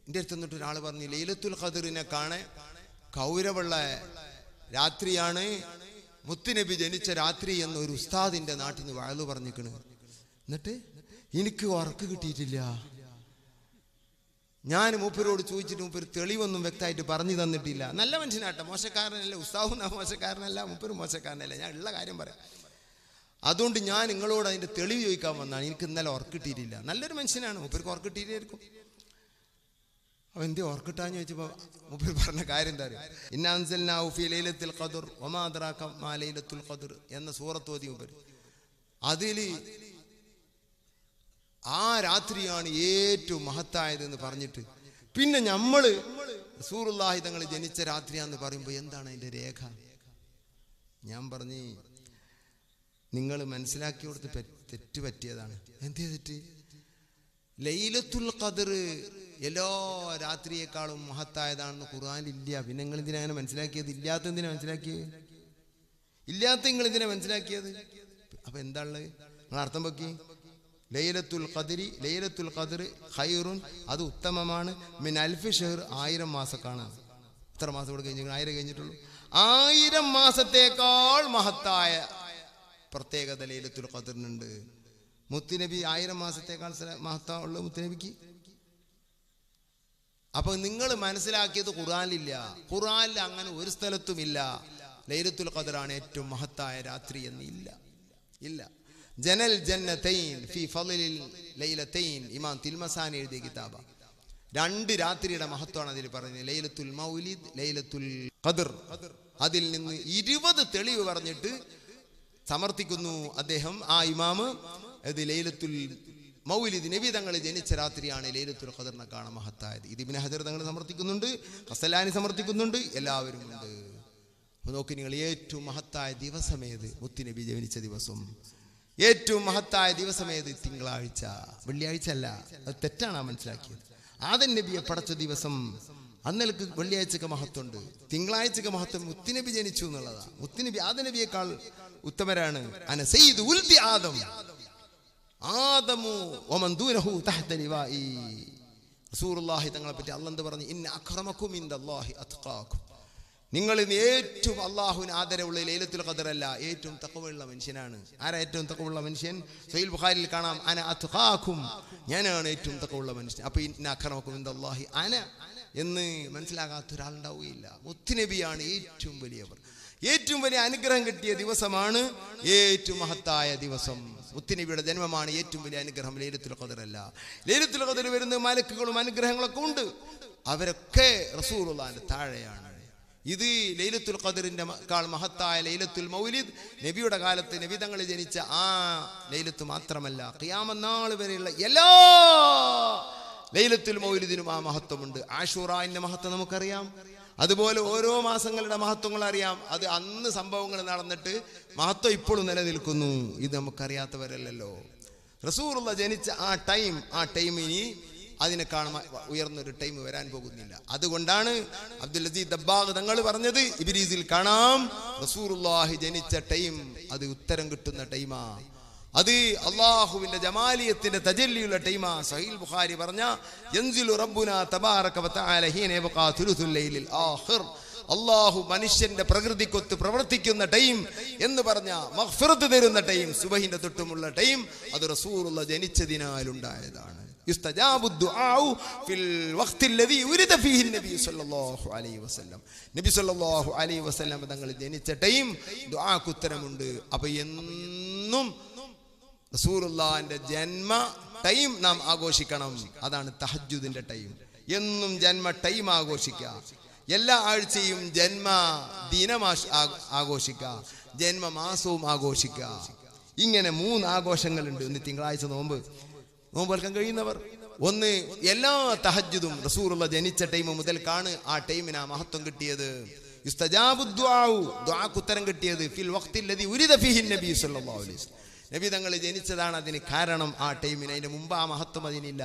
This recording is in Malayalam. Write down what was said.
എൻ്റെ അടുത്ത് നിന്നിട്ട് ഒരാൾ പറഞ്ഞു, ലൈലത്തുൽ ഖദറിനെ കാണാൻ കൗരവുള്ള രാത്രിയാണ്, മുത്തുനബി ജനിച്ച രാത്രി എന്ന് ഒരു ഉസ്താദിന്റെ നാട്ടിൽ നിന്ന് വഅള് പറഞ്ഞിക്കണ്. എന്നിട്ട് എനിക്ക് ഉറക്ക് കിട്ടിയിട്ടില്ല. ഞാൻ മൂപ്പരോട് ചോദിച്ചിട്ട് മൂപ്പര് തെളിവൊന്നും വ്യക്തമായിട്ട് പറഞ്ഞു തന്നിട്ടില്ല. നല്ല മനുഷ്യനാട്ടെ, മോശക്കാരനല്ല, ഉസ്താദും മോശക്കാരനല്ല, മൂപ്പരും മോശക്കാരനല്ല, ഞാൻ ഉള്ള കാര്യം പറയാം. അതുകൊണ്ട് ഞാൻ നിങ്ങളോട് അതിന്റെ തെളിവ് ചോദിക്കാൻ വന്നാണ്. എനിക്ക് ഇന്നലെ ഉറക്കിട്ടിട്ടില്ല. നല്ലൊരു മനുഷ്യനാണ്, മൂപ്പർക്ക് ഉറക്കിട്ടിട്ടായിരിക്കും. അവൻ എന്തേ ഓർക്കിട്ടാന്ന് ചോദിച്ചപ്പോ മൂപ്പര് പറഞ്ഞ കാര്യം എന്താ അറിയാം? ഇന്നാ അൻസൽനാഹു ഫീ ലൈലത്തുൽ ഖദ്ർ വമാ അദ്റാക മാ ലൈലത്തുൽ ഖദ്ർ എന്ന സൂറത്ത് ഓതി മൂപ്പര്. അതില് ആ രാത്രിയാണ് ഏറ്റവും മഹത്തായതെന്ന് പറഞ്ഞിട്ട് പിന്നെ നമ്മള് റസൂലുള്ളാഹി തങ്ങൾ ജനിച്ച രാത്രിയാന്ന് പറയുമ്പോൾ എന്താണ് അതിന്റെ രേഖ? ഞാൻ പറഞ്ഞു, നിങ്ങൾ മനസ്സിലാക്കി കൊടുത്ത് തെറ്റ് പറ്റിയതാണ്. എന്തേ തെറ്റ്? ലൈലത്തുൽ ഖദ്ർ എല്ലാ രാത്രിയേക്കാളും മഹത്തായതാണെന്ന് ഖുർആനിലില്ല. പിന്നെ നിങ്ങൾ ഇതിനെ അങ്ങനെ മനസ്സിലാക്കിയത്? ഇല്ലാത്ത എന്തിനാ മനസ്സിലാക്കിയത്? ഇല്ലാത്ത നിങ്ങൾ ഇതിനെ മനസ്സിലാക്കിയത്? അപ്പൊ എന്താ ഉള്ളത്? നിങ്ങൾ അർത്ഥം വെക്കി. ലൈലത്തുൽ ഖദ്ർ ഖൈറുൻ, അത് ഉത്തമമാണ്, മിൻ അൽഫി ഷഹർ, 1000 മാസക്കാണ്. എത്ര മാസം കൂടെ കഴിഞ്ഞു? 1000 കഴിഞ്ഞിട്ടുള്ളൂ. 1000 മാസത്തേക്കാൾ മഹത്തായ പ്രത്യേകത ലൈലത്തുൽ ഖദ്റിനുണ്ട്. മുത്തുനബി 1000 മാസത്തേക്കാൾ മഹത്വമുള്ള മുത്തുനബിക്ക്. അപ്പൊ നിങ്ങൾ മനസ്സിലാക്കിയത് ഖുർആനിലില്ല. ഖുർആനിൽ അങ്ങനെ ഒരു സ്ഥലത്തുമില്ല ലൈലത്തുൽ ഖദ്റാണ് ഏറ്റവും മഹത്തായ രാത്രി എന്ന്. ഇല്ല. ജനൽ ജന്നതൈൻ ഫി ഫളിൽ ലൈലതൈൻ, ഇമാം തിൽമസാനി എഴുതിയ കിതാബ. 2 രാത്രിയുടെ മഹത്വമാണ് അതിൽ പറയുന്നത്. ലൈലത്തുൽ മൗലിദ്, ലൈലത്തുൽ ഖദ്ർ. അതിൽ നിന്ന് 20 തെളിവ് പറഞ്ഞിട്ട് സമർത്ഥിക്കുന്നു അദ്ദേഹം, ആ ഇമാമ്. ഇത് ലൈലത്തുൽ മൗലിദ്, നബി തങ്ങൾ ജനിച്ച രാത്രിയാണ് ലൈലത്തുൽ ഖദ്റിനെ കാണാൻ മഹത്തായത്. ഇത് ഇബ്നു ഹജർ തങ്ങൾ സമർത്ഥിക്കുന്നുണ്ട്, ഖസലാനി സമർത്ഥിക്കുന്നുണ്ട്, എല്ലാവരും ഉണ്ട്. നോക്കി നിങ്ങൾ, ഏറ്റവും മഹത്തായ ദിവസം ഏത്? മുത്തുനബി ജനിച്ച ദിവസം. ഏറ്റവും മഹത്തായ ദിവസം ഏത്? തിങ്കളാഴ്ച, വെള്ളിയാഴ്ച അല്ല. അത് തെറ്റാണ് മനസ്സിലാക്കിയത്. ആദം നബിയെ പടച്ച ദിവസം. അന്നേക്ക് വെള്ളിയാഴ്ചക്ക് മഹത്വമുണ്ട്, തിങ്കളാഴ്ചക്ക് മഹത്വം. മുത്തുനബി ജനിച്ചു എന്നുള്ളതാ. മുത്തുനബി ആദം നബിയേക്കാൾ ഉത്തമരാണ്. അന സയ്യിദു ഉൽദി ആദം, ആദമു വമൻ ദൂനഹു തഹ്ത ലിവാഇ. റസൂലുള്ളാഹി തങ്ങളെ പറ്റി അല്ലാഹു എന്ത് പറഞ്ഞു? ഇന്ന അക്രമകും ഇൻദല്ലാഹി അത്ഖാകും. നിങ്ങളിൽ ഏറ്റവും അള്ളാഹുവിന് ആദരവുള്ള ലൈലത്തുൽ ഖദ്ർ അല്ല, ഏറ്റവും തഖ്വയുള്ള മനുഷ്യനാണ്. ആരാ ഏറ്റവും തഖ്വയുള്ള മനുഷ്യൻ? സഹീഹ് ബുഖാരിയിൽ കാണാം, അന അത്ഖാകും, ഞാനാണ് ഏറ്റവും തഖ്വയുള്ള മനുഷ്യൻ. അപ്പൊ ഇന്ന അക്രമകും ഇൻദല്ലാഹി അന എന്ന് മനസ്സിലാകാത്ത ഒരാളുണ്ടാവുകയില്ല. മുത്തുനബിയാണ് ഏറ്റവും വലിയവർ. ഏറ്റവും വലിയ അനുഗ്രഹം കിട്ടിയ ദിവസമാണ് ഏറ്റവും മഹത്തായ ദിവസം. മുത്തുനബിയുടെ ജന്മമാണ് ഏറ്റവും വലിയ അനുഗ്രഹം. ലൈലത്തുൽ ഖദ്ർ അല്ല. ലൈലത്തുൽ ഖദ്ർ വരുന്ന മലക്കുകളും അനുഗ്രഹങ്ങളൊക്കെ ഉണ്ട്, അവരൊക്കെ റസൂലുള്ളാഹിന്റെ താഴെയാണ്. ഇത് ലൈലത്തുൽ ഖദ്റിന്റെ കാൾ മഹത്തായ ലൈലത്തുൽ മൗലിദ്, നബിയുടെ കാലത്ത് നബി തങ്ങൾ ജനിച്ച ആ ലൈലത്ത് മാത്രമല്ല, ഖിയാമത്ത് നാൾ വരെയുള്ള എല്ലാ ലൈലത്തുൽ മൗലിദിനും ആ മഹത്വമുണ്ട്. ആശൂറാന്റെ മഹത്വം നമുക്കറിയാം. അതുപോലെ ഓരോ മാസങ്ങളുടെ മഹത്വങ്ങൾ അറിയാം. അത് അന്ന് സംഭവങ്ങൾ നടന്നിട്ട് മഹത്വം ഇപ്പോഴും നിലനിൽക്കുന്നു. ഇത് നമുക്കറിയാത്തവരല്ലല്ലോ. റസൂലുള്ളാഹി ജനിച്ച ആ ടൈമിനി അതിനേക്കാൾ ഉയർന്നൊരു ടൈം വരാൻ പോകുന്നില്ല. അതുകൊണ്ടാണ് അബ്ദുൽ അസീസ് ദബ്ബാഗ് തങ്ങൾ പറഞ്ഞത്, ഇബ്രീസിൽ കാണാം റസൂലുള്ളാഹി ജനിച്ച ടൈം അത് ഉത്തരം കിട്ടുന്ന ടൈമാ. അത് അള്ളാഹുവിന്റെ ജമാലിയത്തിന്റെ തജല്ലിയുള്ള ടൈമാ. സഹീഹ് ബുഖാരി പറഞ്ഞ യൻസിലു റബ്ബുനാ തബാറക വതആല ഹീന യബ്ഖാ തുലുസുൽ ലൈലിൽ ആഖിർ, അള്ളാഹു മനുഷ്യന്റെ പ്രകൃതിക്കൊത്ത് പ്രവർത്തിക്കുന്ന ടൈം എന്ന് പറഞ്ഞ മഗ്ഫിറത്ത് തരുന്ന ടൈം, സുബഹിന്റെ തൊട്ടുമുള്ള ടൈം, അത് റസൂലുള്ളാഹി ജനിച്ചതിനാൽ ഉണ്ടായതാണ്. യുസ്തജാബു ദുആഉ ഫിൽ വഖ്തില്ലദീ ഉരിദ ഫീഹി നബി സല്ലല്ലാഹു അലൈഹി വസല്ലം. നബി സല്ലല്ലാഹു അലൈഹി വസല്ലം തങ്ങൾ ജനിച്ച ടൈം ദുആക്ക് ഉത്തരമുണ്ട്. അപ്പൊ എന്നും റസൂലുള്ളാഹിന്റെ ജന്മ ടൈം നാം ആഘോഷിക്കണം. അതാണ് തഹജ്ജുദിന്റെ ടൈം. എന്നും ജന്മ ടൈം ആഘോഷിക്കുക. എല്ലാ ആഴ്ചയും ജന്മ ദിനം ആഘോഷിക്കുക, ജന്മമാസവും ആഘോഷിക്കുക. ഇങ്ങനെ 3 ആഘോഷങ്ങളുണ്ട്. ഒന്ന് തിങ്കളാഴ്ച നോമ്പ് വെൽക്കാൻ കഴിയുന്നവർ. ഒന്ന് എല്ലാ തഹജ്ജുദും റസൂലുള്ളാഹി ജനിച്ച ടൈം മുതൽക്കാണ് ആ ടൈമിന് ആ മഹത്വം കിട്ടിയത്. യുസ്തജാബു ദുആഉ, ദുആക്ക് ഉത്തരം കിട്ടിയത് ഫിൽ വഖ്തില്ലദീ ഉരിദ ഫീഹി നബി സല്ലല്ലാഹു അലൈഹി വസല്ലം. നബി തങ്ങൾ ജനിച്ചതാണ് അതിന് കാരണം. ആ ടൈമിന്, അതിന് മുമ്പ് ആ മഹത്വം അതിനില്ല.